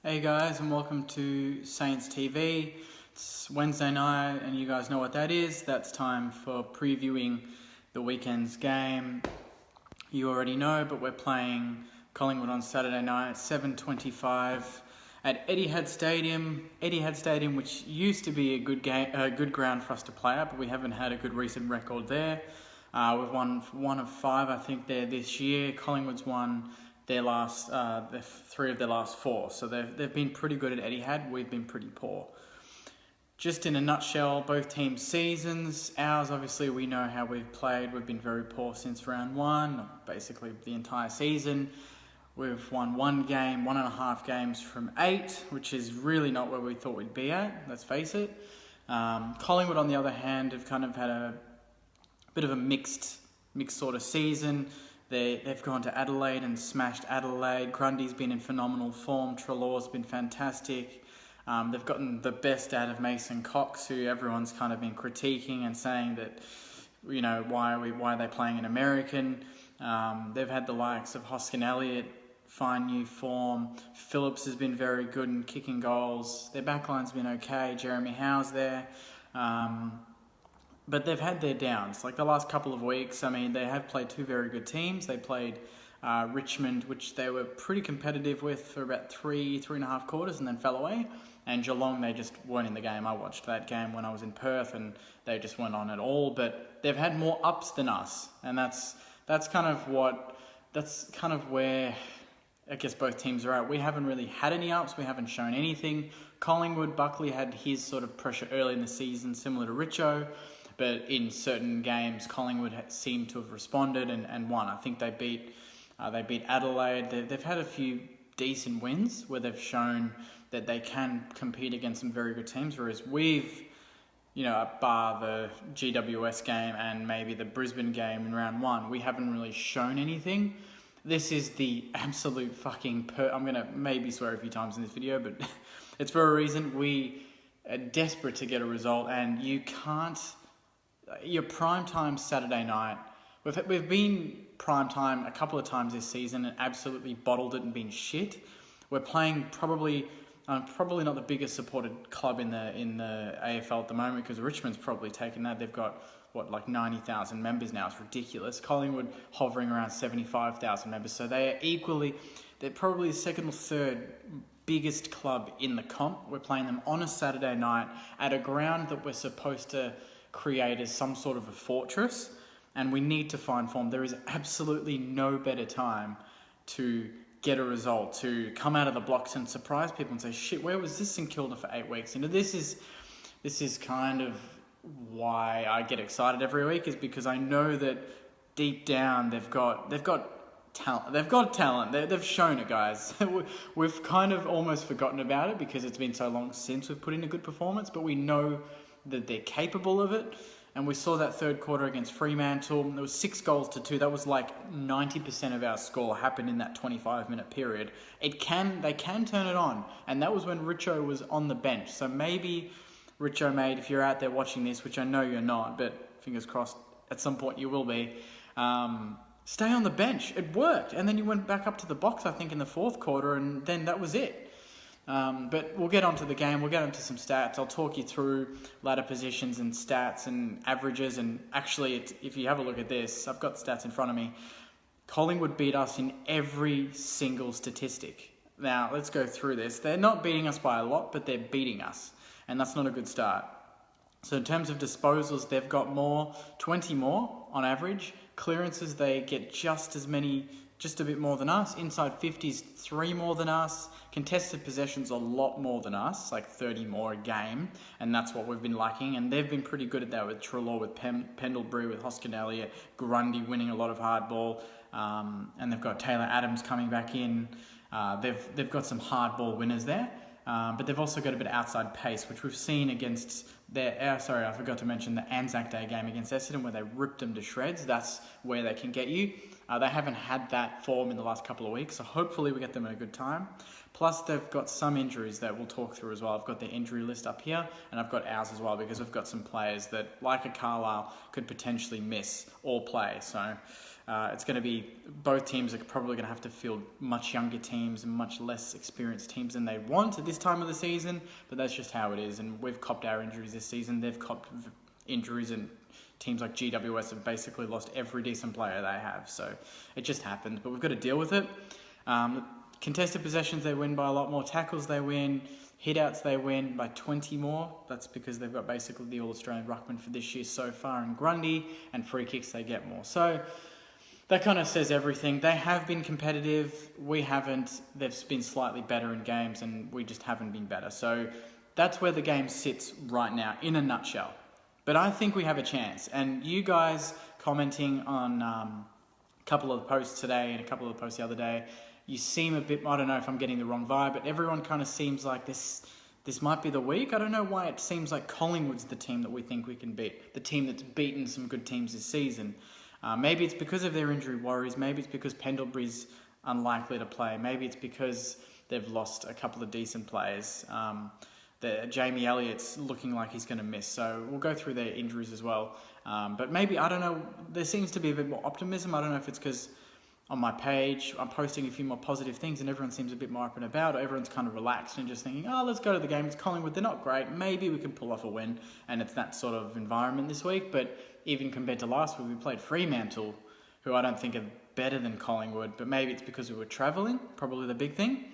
Hey guys, and welcome to Saints TV. It's Wednesday night and you guys know what that is. That's time for previewing the weekend's game. You already know, but we're playing Collingwood on Saturday night at 7:25 at Etihad Stadium. Etihad Stadium, which used to be a good ground for us to play at, but we haven't had a good recent record there. We've won one of five, I think, there this year. Collingwood's won three of their last four. So they've been pretty good at Etihad. We've been pretty poor. Just in a nutshell, both teams' seasons. Ours, obviously, we know how we've played. We've been very poor since round one, basically the entire season. We've won one and a half games from 8, which is really not where we thought we'd be at, let's face it. Collingwood, on the other hand, have kind of had a bit of a mixed sort of season. They've gone to Adelaide and smashed Adelaide. Grundy's been in phenomenal form. Treloar's been fantastic. They've gotten the best out of Mason Cox, who everyone's kind of been critiquing and saying that, you know, why are they playing an American? They've had the likes of Hoskin Elliott, fine new form. Phillips has been very good in kicking goals. Their backline's been okay. Jeremy Howe's there. But they've had their downs. Like the last couple of weeks, I mean, they have played two very good teams. They played Richmond, which they were pretty competitive with for about three and a half quarters and then fell away. And Geelong, they just weren't in the game. I watched that game when I was in Perth and they just weren't on at all. But they've had more ups than us. And that's kind of where I guess both teams are at. We haven't really had any ups. We haven't shown anything. Collingwood, Buckley had his sort of pressure early in the season, similar to Richo. But in certain games, Collingwood seemed to have responded and won. I think they beat Adelaide. They've had a few decent wins where they've shown that they can compete against some very good teams. Whereas we've, bar the GWS game and maybe the Brisbane game in round one, we haven't really shown anything. This is the absolute fucking... I'm going to maybe swear a few times in this video, but it's for a reason. We are desperate to get a result and you can't... Your prime time Saturday night. We've been prime time a couple of times this season and absolutely bottled it and been shit. We're playing probably not the biggest supported club in the AFL at the moment because Richmond's probably taken that. They've got 90,000 members now. It's ridiculous. Collingwood hovering around 75,000 members. So they're probably the second or third biggest club in the comp. We're playing them on a Saturday night at a ground that we're supposed to create as some sort of a fortress, and we need to find form. There is absolutely no better time to get a result, to come out of the blocks and surprise people and say, shit, where was this in Kilda for 8 weeks? This is kind of why I get excited every week, is because I know that deep down they've got talent. They've got talent. They've shown it, guys. We've kind of almost forgotten about it because it's been so long since we've put in a good performance, but we know that they're capable of it. And we saw that third quarter against Fremantle. There was 6 goals to 2. That was like 90% of our score happened in that 25-minute period. They can turn it on. And that was when Richo was on the bench. So maybe, Richo, mate, if you're out there watching this, which I know you're not, but fingers crossed at some point you will be, stay on the bench. It worked. And then you went back up to the box, I think, in the fourth quarter, and then that was it. But we'll get onto the game. We'll get onto some stats. I'll talk you through ladder positions and stats and averages. And actually, if you have a look at this, I've got stats in front of me. Collingwood beat us in every single statistic. Now, let's go through this. They're not beating us by a lot, but they're beating us. And that's not a good start. So in terms of disposals, they've got 20 more on average. Clearances, they get just a bit more than us. Inside 50s, 3 more than us. Contested possessions, a lot more than us, like 30 more a game. And that's what we've been lacking. And they've been pretty good at that with Treloar, with Pendlebury, with Hoskin Elliott, Grundy winning a lot of hardball. And they've got Taylor Adams coming back in. They've got some hardball winners there. But they've also got a bit of outside pace, which we've seen against I forgot to mention the Anzac Day game against Essendon where they ripped them to shreds. That's where they can get you. They haven't had that form in the last couple of weeks, so hopefully we get them at a good time. Plus, they've got some injuries that we'll talk through as well. I've got their injury list up here, and I've got ours as well, because we've got some players that, like a Carlisle, could potentially miss or play. So It's going to be, both teams are probably going to have to field much younger teams and much less experienced teams than they want at this time of the season, but that's just how it is. And we've copped our injuries this season. They've copped injuries, and teams like GWS have basically lost every decent player they have. So it just happens, but we've got to deal with it. Contested possessions, they win by a lot more. Tackles, they win. Hit-outs, they win by 20 more. That's because they've got basically the All-Australian ruckman for this year so far in Grundy, and free kicks, they get more. So that kind of says everything. They have been competitive. We haven't. They've been slightly better in games, and we just haven't been better. So that's where the game sits right now, in a nutshell. But I think we have a chance. And you guys commenting on a couple of the posts today and a couple of the posts the other day, you seem a bit, I don't know if I'm getting the wrong vibe, but everyone kind of seems like this might be the week. I don't know why it seems like Collingwood's the team that we think we can beat, the team that's beaten some good teams this season. Maybe it's because of their injury worries. Maybe it's because Pendlebury's unlikely to play. Maybe it's because they've lost a couple of decent players. Jamie Elliott's looking like he's going to miss. So we'll go through their injuries as well. But maybe, I don't know, there seems to be a bit more optimism. I don't know if it's because on my page I'm posting a few more positive things and everyone seems a bit more up and about, or everyone's kind of relaxed and just thinking, oh, let's go to the game. It's Collingwood. They're not great. Maybe we can pull off a win. And it's that sort of environment this week. But even compared to last week, we played Fremantle, who I don't think are better than Collingwood. But maybe it's because we were travelling, probably the big thing.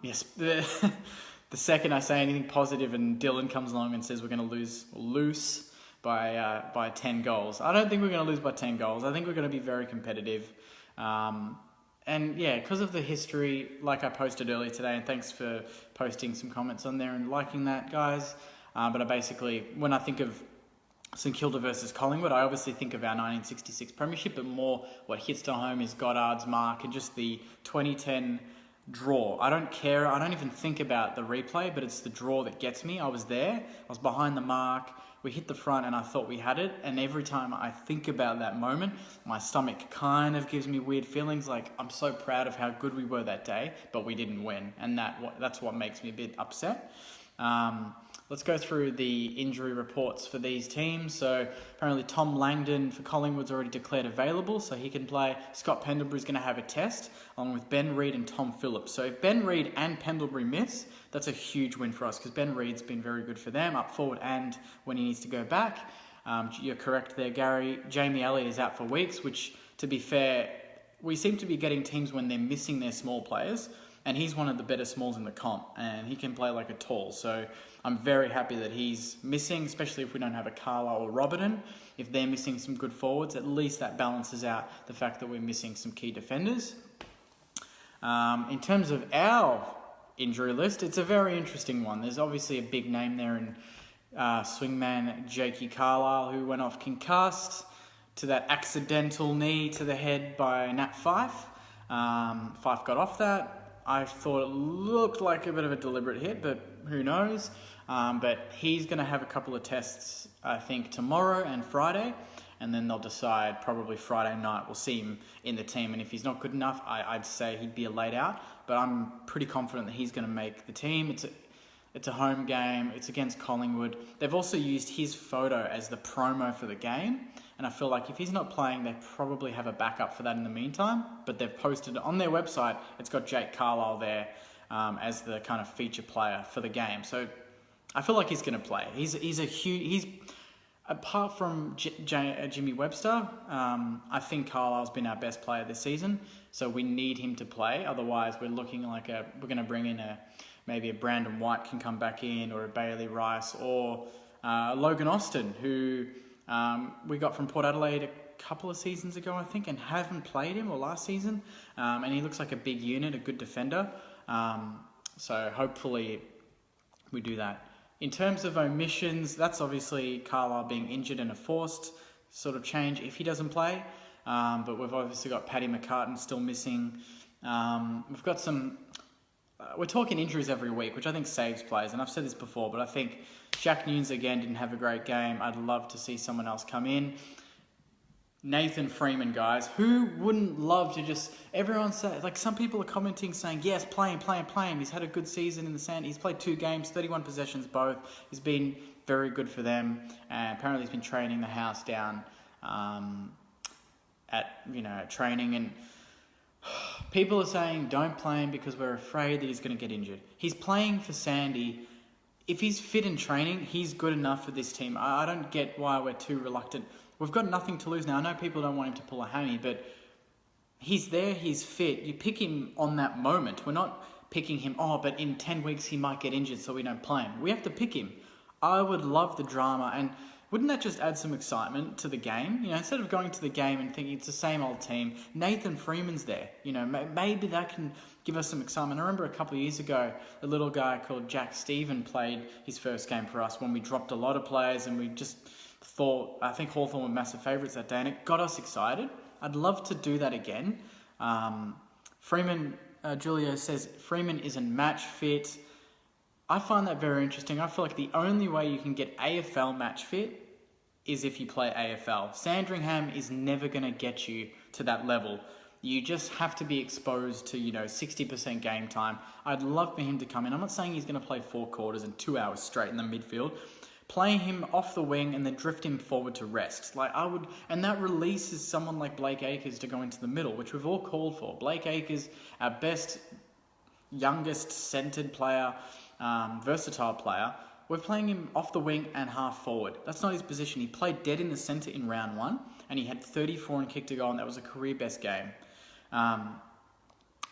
Yes, the second I say anything positive and Dylan comes along and says we're going to lose by 10 goals. I don't think we're going to lose by 10 goals. I think we're going to be very competitive. And yeah, because of the history, like I posted earlier today, and thanks for posting some comments on there and liking that, guys. But I basically, when I think of St Kilda versus Collingwood, I obviously think of our 1966 premiership, but more what hits to home is Goddard's mark and just the 2010 draw. I don't care. I don't even think about the replay, but it's the draw that gets me. I was there. I was behind the mark. We hit the front and I thought we had it. And every time I think about that moment, my stomach kind of gives me weird feelings. Like, I'm so proud of how good we were that day, but we didn't win. And that's what makes me a bit upset. Let's go through the injury reports for these teams. So apparently Tom Langdon for Collingwood's already declared available, so he can play. Scott Pendlebury's going to have a test, along with Ben Reid and Tom Phillips. So if Ben Reid and Pendlebury miss, that's a huge win for us, because Ben Reid's been very good for them, up forward and when he needs to go back. You're correct there, Gary. Jamie Elliott is out for weeks, which, to be fair, we seem to be getting teams when they're missing their small players. And he's one of the better smalls in the comp, and he can play like a tall. So I'm very happy that he's missing, especially if we don't have a Carlisle or Robertson. If they're missing some good forwards, at least that balances out the fact that we're missing some key defenders. In terms of our injury list, it's a very interesting one. There's obviously a big name there in swingman Jakey Carlisle, who went off concussed to that accidental knee to the head by Nat Fyfe. Fyfe got off that. I thought it looked like a bit of a deliberate hit, but who knows? But he's going to have a couple of tests, I think, tomorrow and Friday, and then they'll decide probably Friday night. We'll see him in the team, and if he's not good enough, I'd say he'd be a laid out, but I'm pretty confident that he's going to make the team. It's a home game. It's against Collingwood. They've also used his photo as the promo for the game. And I feel like if he's not playing, they probably have a backup for that in the meantime. But they've posted on their website, it's got Jake Carlisle there as the kind of feature player for the game. So I feel like he's going to play. He's apart from Jimmy Webster, I think Carlisle's been our best player this season. So we need him to play. Otherwise, we're looking like we're going to bring in maybe a Brandon White can come back in, or a Bailey Rice, or Logan Austin, who we got from Port Adelaide a couple of seasons ago, I think, and haven't played him, or last season. And he looks like a big unit, a good defender. So hopefully we do that. In terms of omissions, that's obviously Carlisle being injured and a forced sort of change if he doesn't play. But we've obviously got Paddy McCartan still missing. We've got some... we're talking injuries every week, which I think saves players. And I've said this before, but I think Jack Nunes, again, didn't have a great game. I'd love to see someone else come in. Nathan Freeman, guys. Who wouldn't love to just... Everyone say, like, some people are commenting saying, yes, play him. He's had a good season in the sand. He's played 2 games, 31 possessions both. He's been very good for them. And apparently he's been training the house down. at training, and people are saying don't play him because we're afraid that he's going to get injured. He's playing for Sandy. If he's fit in training, he's good enough for this team. I don't get why we're too reluctant. We've got nothing to lose now. I know people don't want him to pull a hammy, but he's there, he's fit. You pick him on that moment. We're not picking him, but in 10 weeks he might get injured, so we don't play him. We have to pick him. I would love the drama, and wouldn't that just add some excitement to the game? Instead of going to the game and thinking it's the same old team, Nathan Freeman's there. Maybe that can give us some excitement. I remember a couple of years ago, a little guy called Jack Stephen played his first game for us when we dropped a lot of players, and we just thought, I think Hawthorn were massive favourites that day, and it got us excited. I'd love to do that again. Julio says Freeman isn't match fit. I find that very interesting. I feel like the only way you can get AFL match fit is if you play AFL. Sandringham is never going to get you to that level. You just have to be exposed to, 60% game time. I'd love for him to come in. I'm not saying he's going to play 4 quarters and 2 hours straight in the midfield. Playing him off the wing and then drift him forward to rest. And that releases someone like Blake Acres to go into the middle, which we've all called for. Blake Acres, our best, youngest centred player, versatile player. We're playing him off the wing and half forward. That's not his position. He played dead in the centre in round 1, and he had 34 and kick to go, and that was a career best game.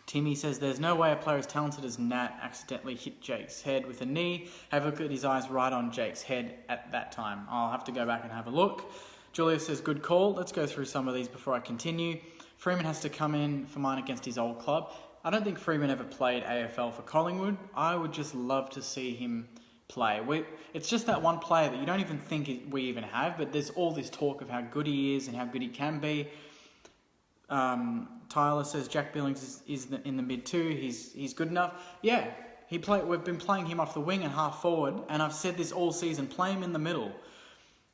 Timmy says, there's no way a player as talented as Nat accidentally hit Jake's head with a knee. Have a look at his eyes right on Jake's head at that time. I'll have to go back and have a look. Julia says, good call. Let's go through some of these before I continue. Freeman has to come in for mine against his old club. I don't think Freeman ever played AFL for Collingwood. I would just love to see him play. It's just that one player that you don't even think we even have, but there's all this talk of how good he is and how good he can be. Tyler says Jack Billings is in the mid too. He's good enough. Yeah, we've been playing him off the wing and half forward, and I've said this all season. Play him in the middle.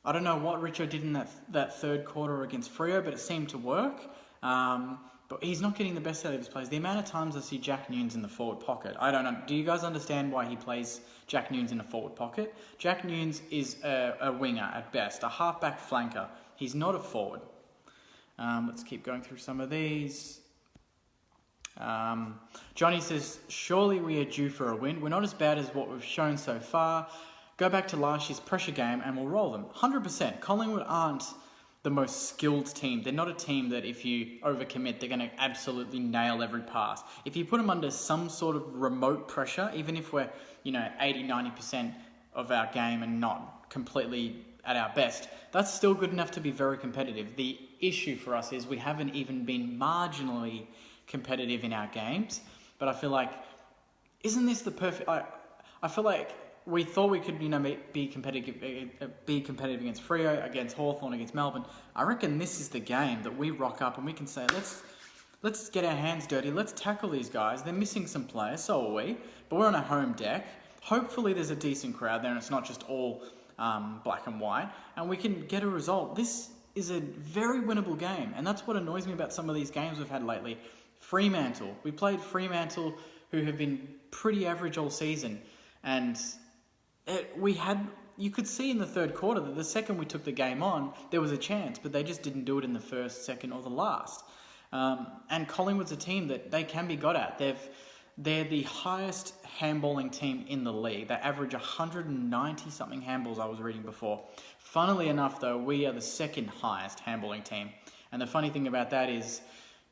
I don't know what Richo did in that third quarter against Freo, but it seemed to work. But he's not getting the best out of his plays. The amount of times I see Jack Nunes in the forward pocket, I don't know. Do you guys understand why he plays Jack Nunes in the forward pocket? Jack Nunes is a winger at best, a halfback flanker. He's not a forward. Let's keep going through some of these. Johnny says, surely we are due for a win. We're not as bad as what we've shown so far. Go back to last year's pressure game and we'll roll them. 100%. Collingwood aren't the most skilled team. They're not a team that if you overcommit, they're going to absolutely nail every pass. If you put them under some sort of remote pressure, even if we're, 80-90% of our game and not completely at our best, that's still good enough to be very competitive. The issue for us is we haven't even been marginally competitive in our games. But I feel like, isn't this the perfect... I feel like we thought we could, be competitive against Freo, against Hawthorn, against Melbourne. I reckon this is the game that we rock up and we can say, let's get our hands dirty. Let's tackle these guys. They're missing some players, so are we. But we're on a home deck. Hopefully there's a decent crowd there and it's not just all black and white. And we can get a result. This is a very winnable game. And that's what annoys me about some of these games we've had lately. Fremantle. We played Fremantle, who have been pretty average all season. And you could see in the third quarter that the second we took the game on, there was a chance, but they just didn't do it in the first, second, or the last. And Collingwood's a team that they can be got at. They're the highest handballing team in the league. They average 190-something handballs, I was reading before. Funnily enough, though, we are the second highest handballing team. And the funny thing about that is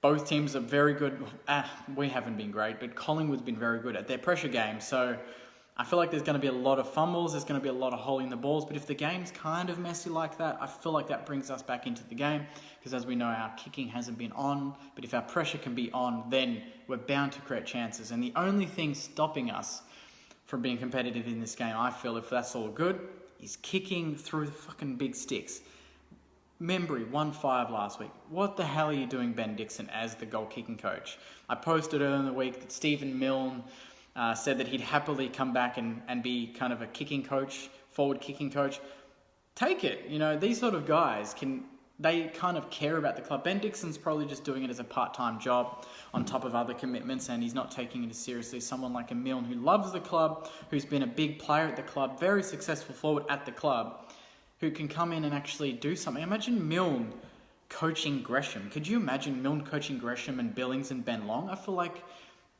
both teams are very good. We haven't been great, but Collingwood's been very good at their pressure game. So I feel like there's going to be a lot of fumbles. There's going to be a lot of holding the balls. But if the game's kind of messy like that, I feel like that brings us back into the game. Because as we know, our kicking hasn't been on. But if our pressure can be on, then we're bound to create chances. And the only thing stopping us from being competitive in this game, I feel, if that's all good, is kicking through the fucking big sticks. Membry 1-5 last week. What the hell are you doing, Ben Dixon, as the goal kicking coach? I posted earlier in the week that Stephen Milne said that he'd happily come back and be kind of a kicking coach, forward kicking coach. Take it. These sort of guys they kind of care about the club. Ben Dixon's probably just doing it as a part-time job on top of other commitments, and he's not taking it as seriously as someone like a Milne who loves the club, who's been a big player at the club, very successful forward at the club, who can come in and actually do something. Imagine Milne coaching Gresham. Could you imagine Milne coaching Gresham and Billings and Ben Long? I feel like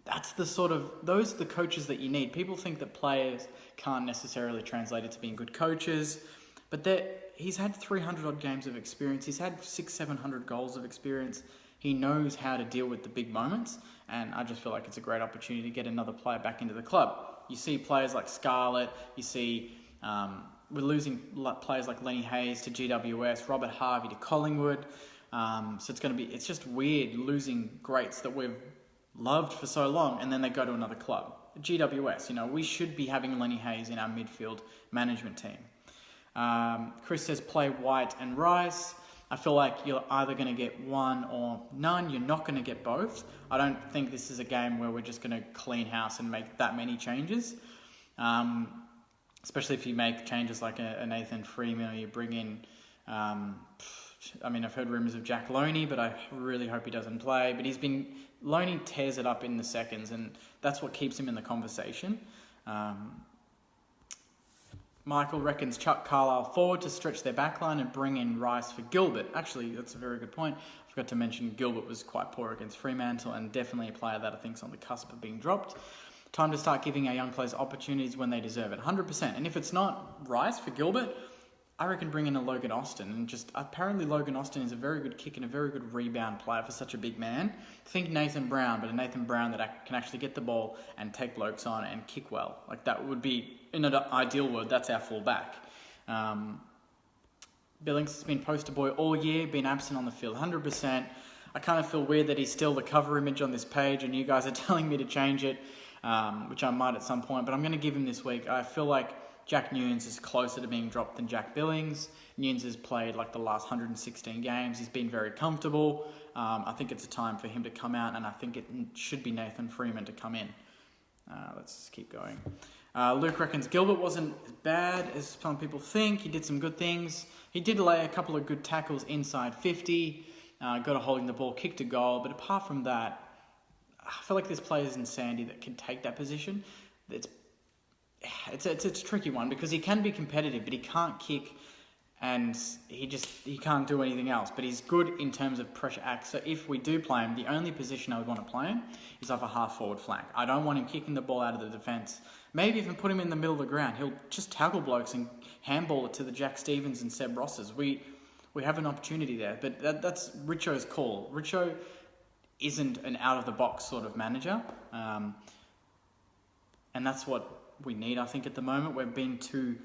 those are the coaches that you need. People think that players can't necessarily translate it to being good coaches, but he's had 300 odd games of experience. He's had 600-700 goals of experience. He knows how to deal with the big moments, and I just feel like it's a great opportunity to get another player back into the club. You see players like Scarlett, you see we're losing players like Lenny Hayes to GWS, Robert Harvey to Collingwood. So it's just weird losing greats that we've loved for so long, and then they go to another club. GWS, we should be having Lenny Hayes in our midfield management team. Chris says play White and Rice. I feel like you're either going to get one or none. You're not going to get both. I don't think this is a game where we're just going to clean house and make that many changes. Especially if you make changes like a Nathan Freeman, or you bring in... I've heard rumours of Jack Loney, but I really hope he doesn't play. But Loney tears it up in the seconds, and that's what keeps him in the conversation. Michael reckons Chuck Carlisle forward to stretch their backline and bring in Rice for Gilbert. Actually, that's a very good point. I forgot to mention Gilbert was quite poor against Fremantle, and definitely a player that I think is on the cusp of being dropped. Time to start giving our young players opportunities when they deserve it, 100%. And if it's not Rice for Gilbert, I reckon bring in a Logan Austin. And apparently Logan Austin is a very good kick and a very good rebound player for such a big man. Think Nathan Brown, but a Nathan Brown that can actually get the ball and take blokes on and kick well. Like, that would be, in an ideal world, that's our full back. Billings has been poster boy all year, been absent on the field 100%. I kind of feel weird that he's still the cover image on this page, and you guys are telling me to change it, which I might at some point, but I'm going to give him this week. I feel like Jack Nunes is closer to being dropped than Jack Billings. Nunes has played like the last 116 games. He's been very comfortable. I think it's a time for him to come out, and I think it should be Nathan Freeman to come in. Let's keep going. Luke reckons Gilbert wasn't as bad as some people think. He did some good things. He did lay a couple of good tackles inside 50, got a holding the ball, kicked a goal. But apart from that, I feel like there's players in Sandy that can take that position. It's a tricky one because he can be competitive, but he can't kick, and he can't do anything else. But he's good in terms of pressure acts. So if we do play him, the only position I would want to play him is off a half-forward flank. I don't want him kicking the ball out of the defence. Maybe even put him in the middle of the ground. He'll just tackle blokes and handball it to the Jack Stevens and Seb Rosses. We have an opportunity there, but that's Richo's call. Richo isn't an out-of-the-box sort of manager, and that's what we need, I think, at the moment. We've been too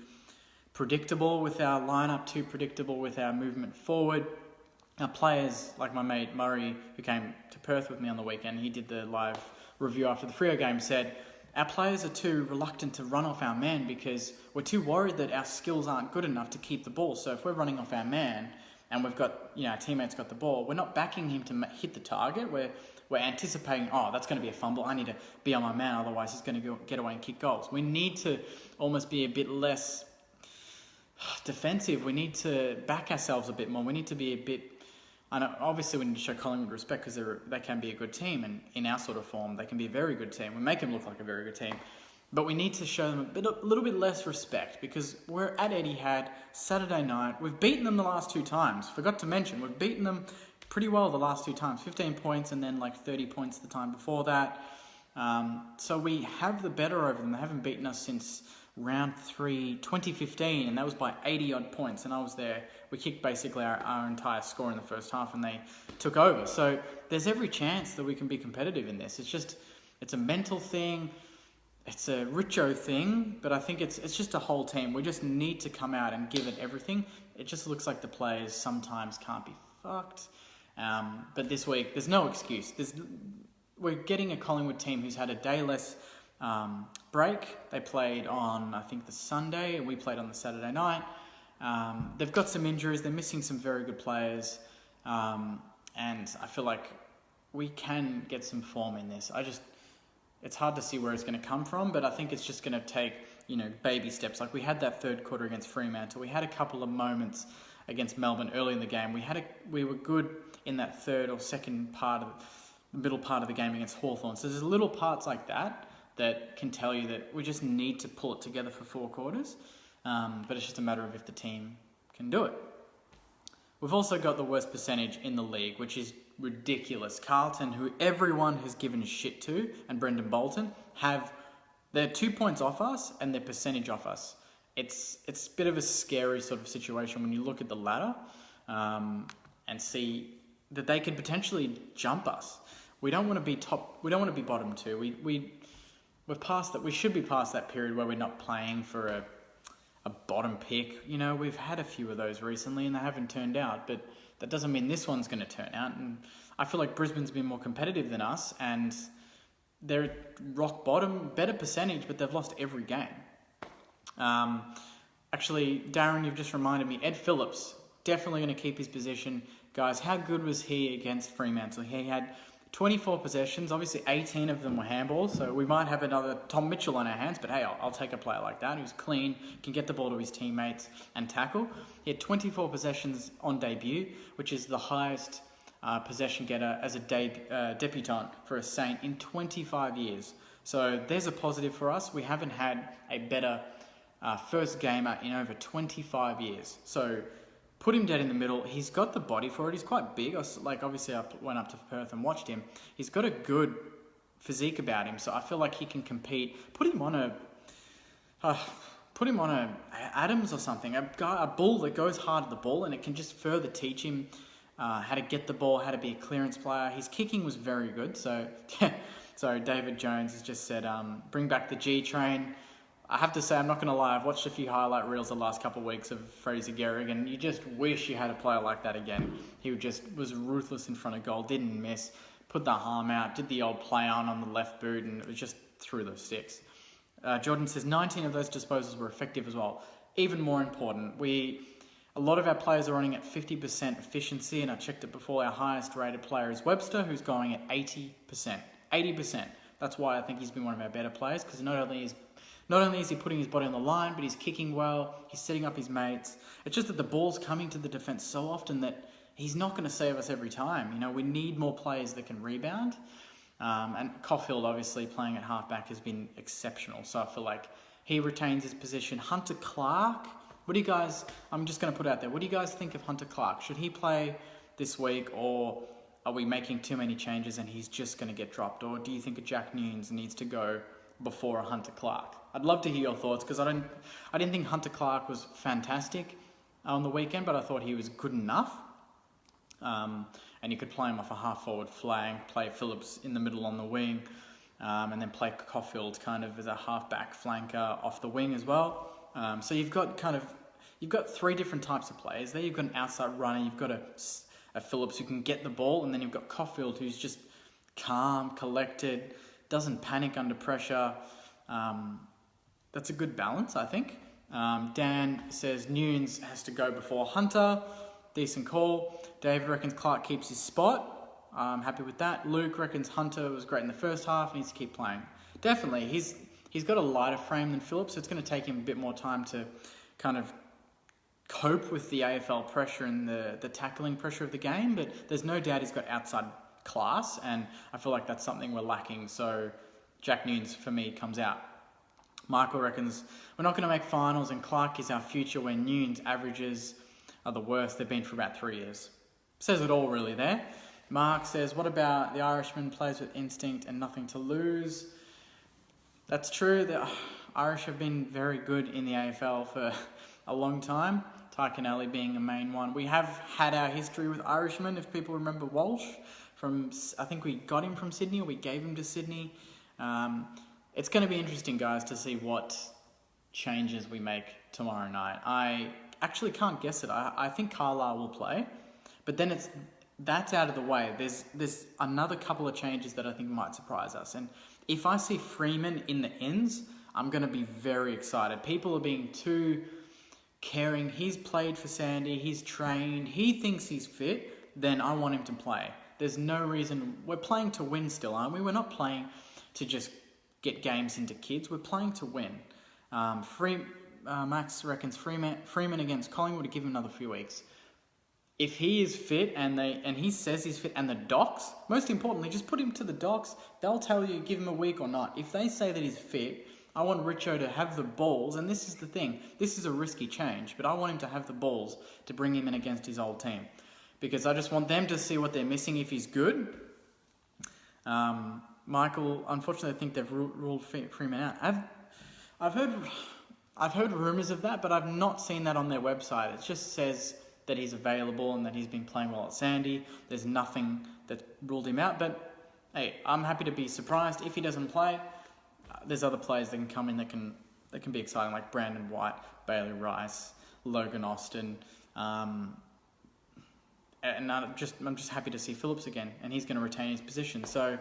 predictable with our lineup, too predictable with our movement forward. Our players, like my mate Murray, who came to Perth with me on the weekend, he did the live review after the Freo game, said, our players are too reluctant to run off our man because we're too worried that our skills aren't good enough to keep the ball. So if we're running off our man and we've got, our teammates got the ball, we're not backing him to hit the target. We're anticipating, that's going to be a fumble. I need to be on my man, otherwise he's going to get away and kick goals. We need to almost be a bit less defensive. We need to back ourselves a bit more. We need to be a bit... I know, obviously we need to show Collingwood respect because they can be a good team, and in our sort of form, they can be a very good team. We make them look like a very good team. But we need to show them a little bit less respect because we're at Etihad Saturday night. We've beaten them the last 2 times. Forgot to mention, we've beaten them pretty well the last 2 times. 15 points and then like 30 points the time before that. So we have the better over them. They haven't beaten us since round 3, 2015, and that was by 80 odd points. And I was there. We kicked basically our entire score in the first half, and they took over. So there's every chance that we can be competitive in this. It's a mental thing. It's a Richo thing, but I think it's just a whole team. We just need to come out and give it everything. It just looks like the players sometimes can't be fucked. But this week, there's no excuse. We're getting a Collingwood team who's had a day less break. They played on, I think, the Sunday, and we played on the Saturday night. They've got some injuries. They're missing some very good players. And I feel like we can get some form in this. It's hard to see where it's going to come from, but I think it's just going to take, baby steps. Like we had that third quarter against Fremantle. We had a couple of moments against Melbourne early in the game. We were good in that third or second part of the middle part of the game against Hawthorn. So there's little parts like that can tell you that we just need to pull it together for 4 quarters. But it's just a matter of if the team can do it. We've also got the worst percentage in the league, which is ridiculous. Carlton, who everyone has given shit to, and Brendan Bolton, they're 2 points off us and their percentage off us. It's a bit of a scary sort of situation when you look at the ladder and see that they could potentially jump us. We don't want to be top. We don't want to be bottom two. We're past that. We should be past that period where we're not playing for a bottom pick. You know, we've had a few of those recently and they haven't turned out, but that doesn't mean this one's going to turn out. And I feel like Brisbane's been more competitive than us, and they're at rock bottom, better percentage, but they've lost every game. Actually, Darren, you've just reminded me, Ed Phillips, definitely going to keep his position. Guys, how good was he against Fremantle? He had 24 possessions. Obviously, 18 of them were handballs, so we might have another Tom Mitchell on our hands, but hey, I'll take a player like that who's clean, can get the ball to his teammates and tackle. He had 24 possessions on debut, which is the highest possession getter as a debutant for a Saint in 25 years. So there's a positive for us. We haven't had a better first gamer in over 25 years. So put him dead in the middle. He's got the body for it. He's quite big. Obviously, I went up to Perth and watched him. He's got a good physique about him, so I feel like he can compete. Put him on a Adams or something. A bull that goes hard at the ball, and it can just further teach him how to get the ball, how to be a clearance player. His kicking was very good. So, so David Jones has just said, bring back the G train. I have to say, I'm not going to lie, I've watched a few highlight reels the last couple of weeks of Fraser Gehrig, and you just wish you had a player like that again. He just was ruthless in front of goal, didn't miss, put the arm out, did the old play on the left boot, and it was just through the sticks. Jordan says 19 of those disposals were effective as well. Even more important, a lot of our players are running at 50% efficiency, and I checked it before. Our highest rated player is Webster, who's going at 80%. 80%. That's why I think he's been one of our better players, because not only is he putting his body on the line, but he's kicking well, he's setting up his mates. It's just that the ball's coming to the defence so often that he's not going to save us every time. You know, we need more players that can rebound. And Caulfield, obviously, playing at halfback has been exceptional. So I feel like he retains his position. Hunter Clark, I'm just going to put it out there, what do you guys think of Hunter Clark? Should he play this week, or are we making too many changes and he's just going to get dropped? Or do you think a Jack Nunes needs to go before a Hunter Clark? I'd love to hear your thoughts, because I didn't think Hunter Clark was fantastic on the weekend, but I thought he was good enough. And you could play him off a half-forward flank, play Phillips in the middle on the wing, and then play Caulfield kind of as a half-back flanker off the wing as well. So you've got three different types of players there. You've got an outside runner, you've got a Phillips who can get the ball, and then you've got Caulfield who's just calm, collected, doesn't panic under pressure. That's a good balance, I think. Dan says Nunes has to go before Hunter. Decent call. David reckons Clark keeps his spot. I'm happy with that. Luke reckons Hunter was great in the first half and needs to keep playing. Definitely. He's got a lighter frame than Phillips, so it's going to take him a bit more time to kind of cope with the AFL pressure and the tackling pressure of the game, but there's no doubt he's got outside class, and I feel like that's something we're lacking. So Jack Nunes, for me, comes out. Michael reckons we're not going to make finals, and Clark is our future, when Nunes averages are the worst they've been for about 3 years. Says it all really there. Mark says, what about the Irishman plays with instinct and nothing to lose? That's true. The Irish have been very good in the AFL for a long time. Ty Kennelly being a main one. We have had our history with Irishmen, if people remember Walsh. I think we got him from Sydney, or we gave him to Sydney. It's going to be interesting, guys, to see what changes we make tomorrow night. I actually can't guess it. I think Carlisle will play, but then that's out of the way. There's another couple of changes that I think might surprise us. And if I see Freeman in the ends, I'm going to be very excited. People are being too caring. He's played for Sandy. He's trained. He thinks he's fit. Then I want him to play. There's no reason. We're playing to win still, aren't we? We're not playing to just get games into kids. We're playing to win. Max reckons Freeman against Collingwood to give him another few weeks. If he is fit and he says he's fit, and the docs, most importantly, just put him to the docs. They'll tell you, give him a week or not. If they say that he's fit, I want Richo to have the balls, and this is the thing. This is a risky change, but I want him to have the balls to bring him in against his old team. Because I just want them to see what they're missing if he's good. Michael, unfortunately, I think they've ruled Freeman out. I've heard rumours of that, but I've not seen that on their website. It just says that he's available and that he's been playing well at Sandy. There's nothing that ruled him out, but hey, I'm happy to be surprised if he doesn't play. There's other players that can come in that can be exciting, like Brandon White, Bailey Rice, Logan Austin, and I'm just happy to see Phillips again, and he's going to retain his position. So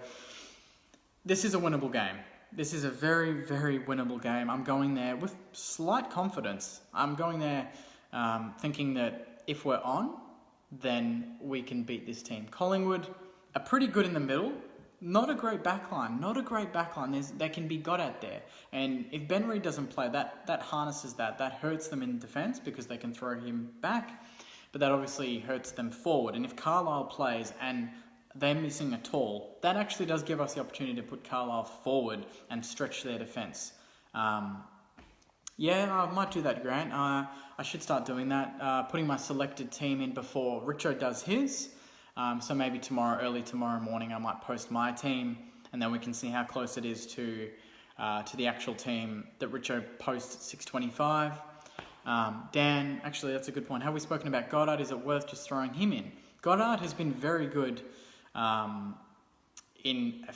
this is a winnable game. This is a very, very winnable game. I'm going there with slight confidence. I'm going there thinking that if we're on, then we can beat this team. Collingwood are pretty good in the middle. Not a great backline. They can be got at there. And if Ben Reid doesn't play, that harnesses that. That hurts them in defence because they can throw him back. But that obviously hurts them forward. And if Carlisle plays and they're missing a tall, that actually does give us the opportunity to put Carlisle forward and stretch their defence. Yeah, I might do that, Grant. I should start doing that. Putting my selected team in before Richo does his. So maybe early tomorrow morning, I might post my team, and then we can see how close it is to the actual team that Richo posts at 6:25. Dan, actually, that's a good point. Have we spoken about Goddard? Is it worth just throwing him in? Goddard has been very good for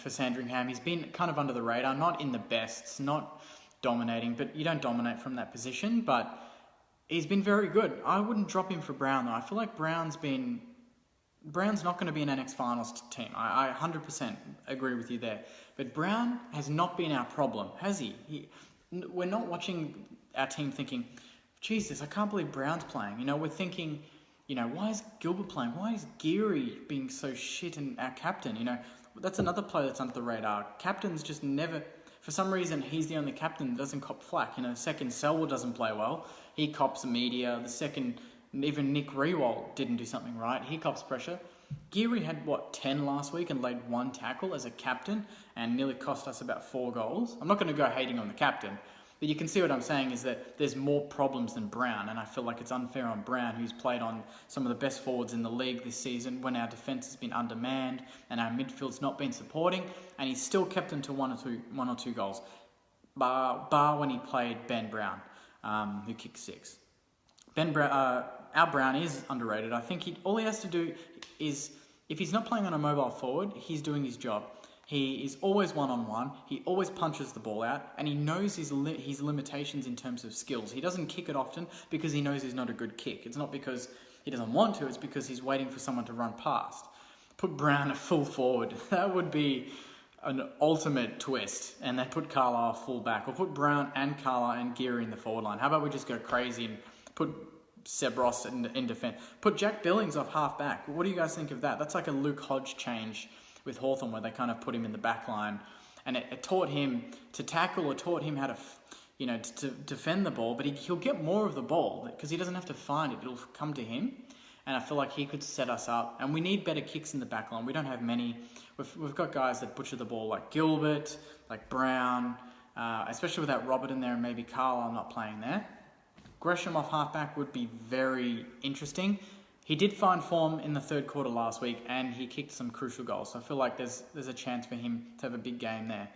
Sandringham. He's been kind of under the radar, not in the bests, not dominating, but you don't dominate from that position, but he's been very good. I wouldn't drop him for Brown, though. I feel like Brown's not going to be an NX Finals team. I 100% agree with you there. But Brown has not been our problem, has he? We're not watching our team thinking, Jesus, I can't believe Brown's playing. We're thinking, why is Gilbert playing? Why is Geary being so shit and our captain? That's another player that's under the radar. Captains just never... For some reason, he's the only captain that doesn't cop flack. The second Selwell doesn't play well. He cops the media. The second... Even Nick Rewalt didn't do something right. He cops pressure. Geary had, 10 last week and laid one tackle as a captain and nearly cost us about 4 goals. I'm not going to go hating on the captain, but you can see what I'm saying is that there's more problems than Brown, and I feel like it's unfair on Brown, who's played on some of the best forwards in the league this season when our defence has been undermanned and our midfield's not been supporting, and he's still kept them to one or two goals, bar when he played Ben Brown, who kicked 6. Our Brown is underrated. I think all he has to do is, if he's not playing on a mobile forward, he's doing his job. He is always one-on-one. He always punches the ball out, and he knows his limitations in terms of skills. He doesn't kick it often because he knows he's not a good kick. It's not because he doesn't want to. It's because he's waiting for someone to run past. Put Brown at full forward. That would be an ultimate twist. And they put Carlisle full back. Or put Brown and Carlisle and Geary in the forward line. How about we just go crazy and put Seb Ross in defence? Put Jack Billings off half back. What do you guys think of that? That's like a Luke Hodge change with Hawthorn, where they kind of put him in the back line, and it taught him to tackle, or taught him how to, to defend the ball, but he'll get more of the ball because he doesn't have to find it. It'll come to him, and I feel like he could set us up, and we need better kicks in the back line. We don't have many. We've got guys that butcher the ball like Gilbert, like Brown, especially with that Robert in there and maybe Carlisle not playing there. Gresham off halfback would be very interesting. He did find form in the third quarter last week, and he kicked some crucial goals. So I feel like there's a chance for him to have a big game there.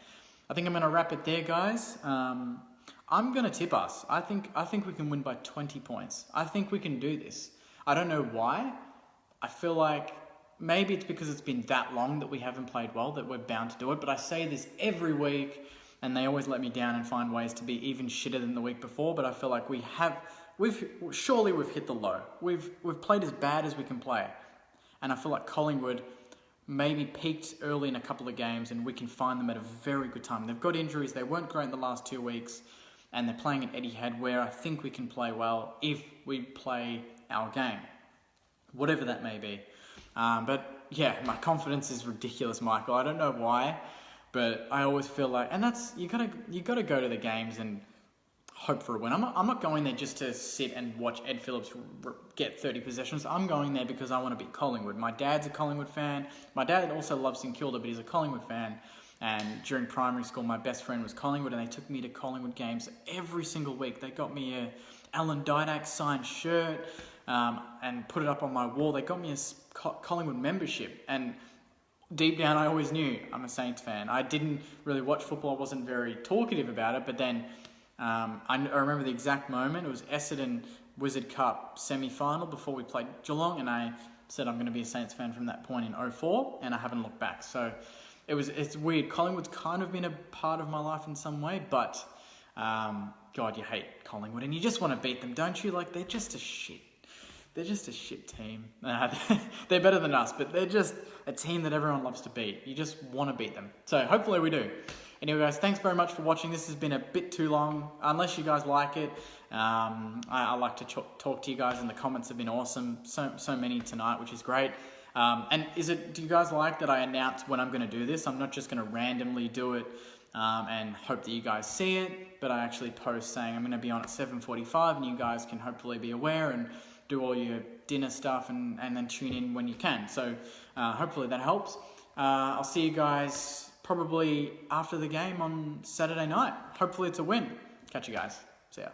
I think I'm going to wrap it there, guys. I'm going to tip us. I think we can win by 20 points. I think we can do this. I don't know why. I feel like maybe it's because it's been that long that we haven't played well that we're bound to do it. But I say this every week, and they always let me down and find ways to be even shitter than the week before. But I feel like we've hit the low. We've played as bad as we can play, and I feel like Collingwood maybe peaked early in a couple of games, and we can find them at a very good time. They've got injuries. They weren't great in the last 2 weeks, and they're playing at Etihad, where I think we can play well if we play our game, whatever that may be. But yeah, my confidence is ridiculous, Michael. I don't know why, but I always feel like, and that's you gotta go to the games and hope for a win. I'm not going there just to sit and watch Ed Phillips get 30 possessions. I'm going there because I want to beat Collingwood. My dad's a Collingwood fan. My dad also loves St Kilda, but he's a Collingwood fan. And during primary school, my best friend was Collingwood, and they took me to Collingwood games every single week. They got me a Alan Didak signed shirt and put it up on my wall. They got me a Collingwood membership, and deep down, I always knew I'm a Saints fan. I didn't really watch football. I wasn't very talkative about it, but then I remember the exact moment. It was Essendon Wizard Cup semi-final before we played Geelong, and I said I'm going to be a Saints fan from that point in 2004, and I haven't looked back. So it's weird. Collingwood's kind of been a part of my life in some way, but God, you hate Collingwood, and you just want to beat them, don't you? Like, they're just a shit team. They're better than us, but they're just a team that everyone loves to beat. You just want to beat them. So hopefully we do. Anyway, guys, thanks very much for watching. This has been a bit too long, unless you guys like it. I like to talk to you guys, and the comments have been awesome. So many tonight, which is great. And do you guys like that I announce when I'm going to do this? I'm not just going to randomly do it and hope that you guys see it, but I actually post saying I'm going to be on at 7:45, and you guys can hopefully be aware and do all your dinner stuff and then tune in when you can. So hopefully that helps. I'll see you guys probably after the game on Saturday night. Hopefully it's a win. Catch you guys. See ya.